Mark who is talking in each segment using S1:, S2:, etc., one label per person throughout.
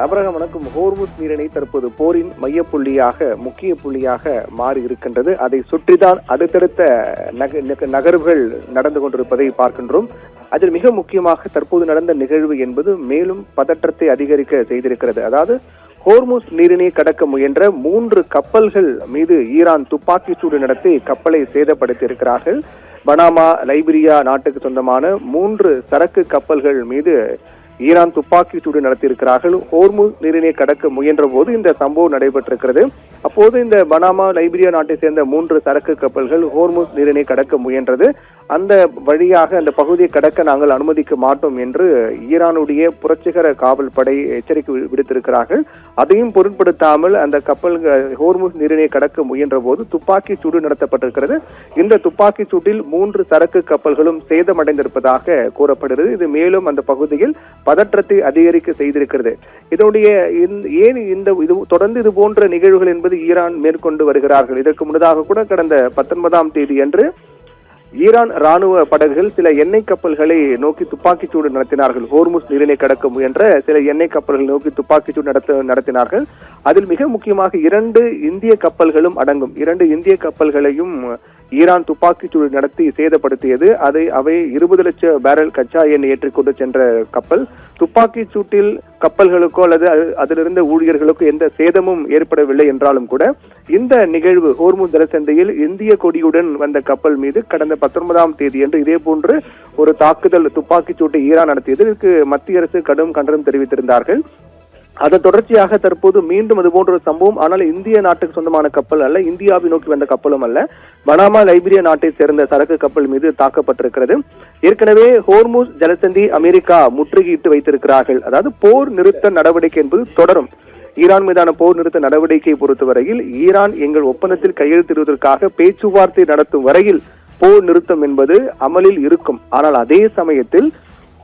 S1: அபிரகாம் வணக்கம். ஹோர்முஸ் நீரிணை தற்போது போரின் மையப்புள்ளியாக முக்கிய புள்ளியாக மாறி இருக்கின்றது. அதை சுற்றிதான் அடுத்தடுத்த நகர்வுகள் நடந்து கொண்டிருப்பதை பார்க்கின்றோம். அதில் மிக முக்கியமாக தற்போது நடந்த நிகழ்வு என்பது மேலும் பதற்றத்தை அதிகரிக்க செய்திருக்கிறது. அதாவது ஹோர்முஸ் நீரிணை கடக்க முயன்ற 3 கப்பல்கள் மீது ஈரான் துப்பாக்கி சூடு நடத்தி கப்பலை சேதப்படுத்தி இருக்கிறார்கள். பனாமா, லைபீரியா நாட்டுக்கு சொந்தமான 3 சரக்கு கப்பல்கள் மீது ஈரான் துப்பாக்கி சூடு நடத்தியிருக்கிறார்கள். ஹோர்முஸ் நீரிணை கடக்க முயன்ற போது இந்த சம்பவம் நடைபெற்றிருக்கிறது. அப்போது இந்த பனாமா, லைபீரியா நாட்டை சேர்ந்த 3 சரக்கு கப்பல்கள் ஹோர்முஸ் நீரிணை கடக்க முயன்றது. அந்த வழியாக அந்த பகுதியை கடக்க நாங்கள் அனுமதிக்க மாட்டோம் என்று ஈரானுடைய புரட்சிகர காவல் படை எச்சரிக்கை விடுத்திருக்கிறார்கள். அதையும் பொருட்படுத்தாமல் அந்த கப்பல் ஹோர்முஸ் நீரிணை கடக்க முயன்ற போது துப்பாக்கி சூடு நடத்தப்பட்டிருக்கிறது. இந்த துப்பாக்கி சூட்டில் 3 சரக்கு கப்பல்களும் சேதமடைந்திருப்பதாக கூறப்படுகிறது. இது மேலும் அந்த பகுதியில் பதற்றத்தை அதிகரிக்க செய்திருக்கிறது. இதனுடைய ஏன் இது தொடர்ந்து இது போன்ற நிகழ்வுகள் என்பது ஈரான் மேற்கொண்டு வருகிறார்கள். இதற்கு முன்னதாக கூட கடந்த 19ஆம் தேதி அன்று ஈரான் ராணுவ படகுகள் சில எண்ணெய் கப்பல்களை நோக்கி துப்பாக்கி சூடு நடத்தினார்கள். ஹோர்முஸ் நீரிணை கடக்க முயன்ற சில எண்ணெய் கப்பல்களை நோக்கி துப்பாக்கி சூடு நடத்தினார்கள். அதில் மிக முக்கியமாக 2 இந்திய கப்பல்களும் அடங்கும். 2 இந்திய கப்பல்களையும் ஈரான் துப்பாக்கி சூடு நடத்தி சேதப்படுத்தியது. அவை 20 லட்சம் பேரல் கச்சா எண்ணெய் ஏற்றிக்கொண்டு சென்ற கப்பல். துப்பாக்கி சூட்டில் கப்பல்களுக்கோ அல்லது அதிலிருந்த ஊழியர்களுக்கோ எந்த சேதமும் ஏற்படவில்லை என்றாலும் கூட இந்த நிகழ்வு ஹோர்முஸ் ஜலசந்தியில் இந்திய கொடியுடன் வந்த கப்பல் மீது கடந்த 19ஆம் தேதி என்று இதே போன்று ஒரு தாக்குதல் துப்பாக்கி சூட்டை ஈரான் நடத்தியது. இதற்கு மத்திய அரசு கடும் கண்டனம் தெரிவித்திருந்தார்கள். அதன் தொடர்ச்சியாக தற்போது மீண்டும் அது போன்ற ஒரு சம்பவம், ஆனால் இந்திய நாட்டுக்கு சொந்தமான கப்பல் அல்ல, இந்தியாவை நோக்கி வந்த கப்பலும் அல்ல, பனாமா, லைபீரியா நாட்டை சேர்ந்த சரக்கு கப்பல் மீது தாக்கப்பட்டிருக்கிறது. ஏற்கனவே ஹோர்முஸ் ஜலசந்தி அமெரிக்கா முற்றுகையிட்டு வைத்திருக்கிறார்கள். அதாவது போர் நிறுத்த நடவடிக்கை என்பது தொடரும். ஈரான் மீதான போர் நிறுத்த நடவடிக்கையை பொறுத்தவரையில் ஈரான் எங்கள் ஒப்பந்தத்தில் கையெழுத்திடுவதற்காக பேச்சுவார்த்தை நடத்தும் வரையில் போர் நிறுத்தம் என்பது அமலில் இருக்கும். ஆனால் அதே சமயத்தில்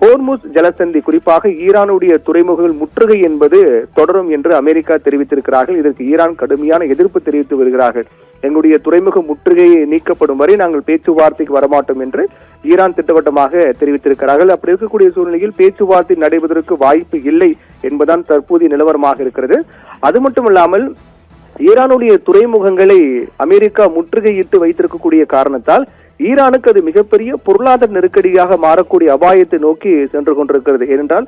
S1: ஹோர்முஸ் ஜலசந்தி, குறிப்பாக ஈரானுடைய துறைமுகங்கள் முற்றுகை என்பது தொடரும் என்று அமெரிக்கா தெரிவித்திருக்கிறார்கள். இதற்கு ஈரான் கடுமையான எதிர்ப்பு தெரிவித்து வருகிறார்கள். எங்களுடைய துறைமுக முற்றுகையை நீக்கப்படும் வரை நாங்கள் பேச்சுவார்த்தைக்கு வரமாட்டோம் என்று ஈரான் திட்டவட்டமாக தெரிவித்திருக்கிறார்கள். அப்படி இருக்கக்கூடிய சூழ்நிலையில் பேச்சுவார்த்தை நடைபெறுவதற்கு வாய்ப்பு இல்லை என்பதுதான் தற்போதைய நிலவரமாக இருக்கிறது. அது மட்டுமல்லாமல் ஈரானுடைய துறைமுகங்களை அமெரிக்கா முற்றுகையிட்டு வைத்திருக்கக்கூடிய காரணத்தால் ஈரானுக்கு அது மிகப்பெரிய பொருளாதார நெருக்கடியாக மாறக்கூடிய அபாயத்தை நோக்கி சென்று கொண்டிருக்கிறது. ஏனென்றால்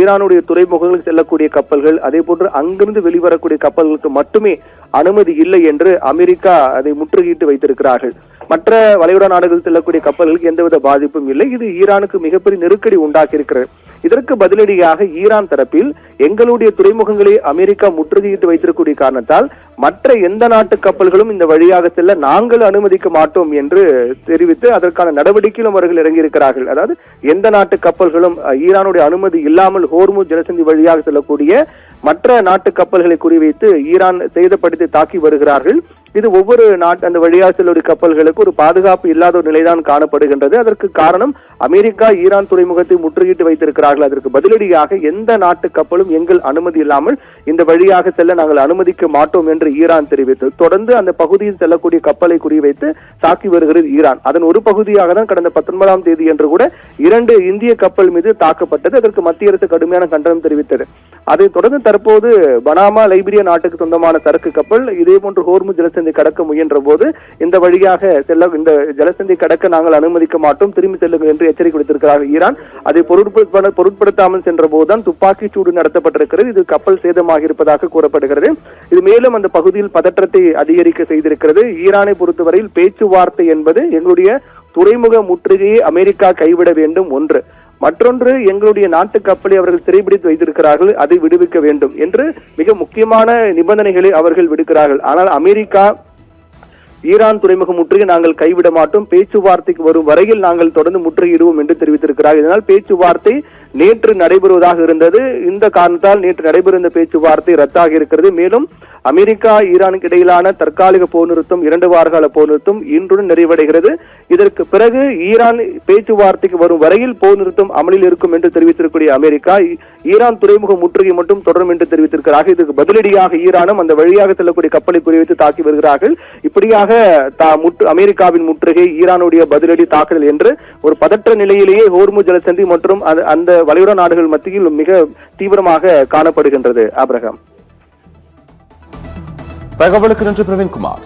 S1: ஈரானுடைய துறைமுகங்களுக்கு செல்லக்கூடிய கப்பல்கள், அதே போன்று அங்கிருந்து வெளிவரக்கூடிய கப்பல்களுக்கு மட்டுமே அனுமதி இல்லை என்று அமெரிக்கா அதை முற்றுகையிட்டு வைத்திருக்கிறார்கள். மற்ற வளைகுடா நாடுகளில் செல்லக்கூடிய கப்பல்களுக்கு எந்தவித பாதிப்பும் இல்லை. இது ஈரானுக்கு மிகப்பெரிய நெருக்கடி உண்டாக்கி இருக்கிறது. இதற்கு பதிலடியாக ஈரான் தரப்பில் எங்களுடைய துறைமுகங்களை அமெரிக்கா முற்றுகையிட்டு வைத்திருக்கக்கூடிய காரணத்தால் மற்ற எந்த நாட்டு கப்பல்களும் இந்த வழியாக செல்ல நாங்கள் அனுமதிக்க மாட்டோம் என்று தெரிவித்து அதற்கான நடவடிக்கையிலும் அவர்கள் இறங்கியிருக்கிறார்கள். அதாவது எந்த நாட்டு கப்பல்களும் ஈரானுடைய அனுமதி இல்லாமல் ஹோர்முஸ் ஜலசந்தி வழியாக செல்லக்கூடிய மற்ற நாட்டு கப்பல்களை குறிவைத்து ஈரான் சேதப்படுத்தி தாக்கி வருகிறார்கள். இது ஒவ்வொரு அந்த வழியாக செல்லும் கப்பல்களுக்கு ஒரு பாதுகாப்பு இல்லாத ஒரு நிலைதான் காணப்படுகின்றது. அதற்கு காரணம் அமெரிக்கா ஈரான் துறைமுகத்தை முற்றுகையிட்டு வைத்திருக்கிறார்கள். அதற்கு பதிலடியாக எந்த நாட்டு கப்பலும் எங்கள் அனுமதி இல்லாமல் இந்த வழியாக செல்ல நாங்கள் அனுமதிக்க மாட்டோம் என்று ஈரான் தெரிவித்து தொடர்ந்து அந்த பகுதியில் செல்லக்கூடிய கப்பலை குறிவைத்து தாக்கி வருகிறது ஈரான். அதன் ஒரு பகுதியாக தான் கடந்த 19ஆம் தேதி என்று கூட 2 இந்திய கப்பல் மீது தாக்கப்பட்டது. அதற்கு மத்திய அரசு கடுமையான கண்டனம் தெரிவித்தது. அதைத் தொடர்ந்து தற்போது பனாமா, லைபீரியா நாட்டுக்கு சொந்தமான சரக்கு கப்பல் இதே போன்று ஹோர்முஸ் ஜலசந்தி கடக்க முயன்ற போது இந்த வழியாக இந்த ஜலசந்தி கடக்க நாங்கள் அனுமதிக்க மாட்டோம், திரும்பி செல்லுங்கள் என்று எச்சரிக்கை விடுத்திருக்கிறார்கள் ஈரான். அதை பொருட்படுத்தாமல் சென்ற போதுதான் துப்பாக்கி சூடு நடத்தப்பட்டிருக்கிறது. இது கப்பல் சேதமாக இருப்பதாக கூறப்படுகிறது. இது மேலும் அந்த பகுதியில் பதற்றத்தை அதிகரிக்க செய்திருக்கிறது. ஈரானை பொறுத்தவரையில் பேச்சுவார்த்தை என்பது எங்களுடைய துறைமுக முற்றுகையை அமெரிக்கா கைவிட வேண்டும் ஒன்று, மற்றொன்று எங்களுடைய நாட்டு கப்பலை அவர்கள் சிறைபிடித்து வைத்திருக்கிறார்கள், அதை விடுவிக்க வேண்டும் என்று மிக முக்கியமான நிபந்தனைகளை அவர்கள் விடுக்கிறார்கள். ஆனால் அமெரிக்கா ஈரான் துறைமுக முற்றுகை நாங்கள் கைவிட மாட்டோம், பேச்சுவார்த்தைக்கு வரும் வரையில் நாங்கள் தொடர்ந்து முற்றுகையிடுவோம் என்று தெரிவித்திருக்கிறார்கள். இதனால் பேச்சுவார்த்தை நேற்று நடைபெறுவதாக இருந்தது. இந்த காரணத்தால் நேற்று நடைபெறும் பேச்சுவார்த்தை ரத்தாகி இருக்கிறது. மேலும் அமெரிக்கா ஈரானுக்கு இடையிலான தற்காலிக போர் நிறுத்தம் 2 வார கால போர் நிறுத்தம் இன்றுடன் நிறைவடைகிறது. இதற்கு பிறகு ஈரான் பேச்சுவார்த்தைக்கு வரும் வரையில் போர் நிறுத்தம் அமலில் இருக்கும் என்று தெரிவித்திருக்கூடிய அமெரிக்கா ஈரான் துறைமுக முற்றுகை மட்டும் தொடரும் என்று தெரிவித்திருக்கிறார்கள். இதுக்கு பதிலடியாக ஈரானும் அந்த வழியாக செல்லக்கூடிய கப்பலை குறிவைத்து தாக்கி வருகிறார்கள். இப்படியாக அமெரிக்காவின் முற்றுகை, ஈரானுடைய பதிலடி தாக்குதல் என்று ஒரு பதற்ற நிலையிலேயே ஹோர்முஸ் ஜலசந்தி மற்றும் அந்த வளைகுடா நாடுகள் மத்தியில் மிக தீவிரமாக காணப்படுகின்றது. ஆபிரகாம்,
S2: தகவலுக்கு நன்றி பிரவீன்குமார்.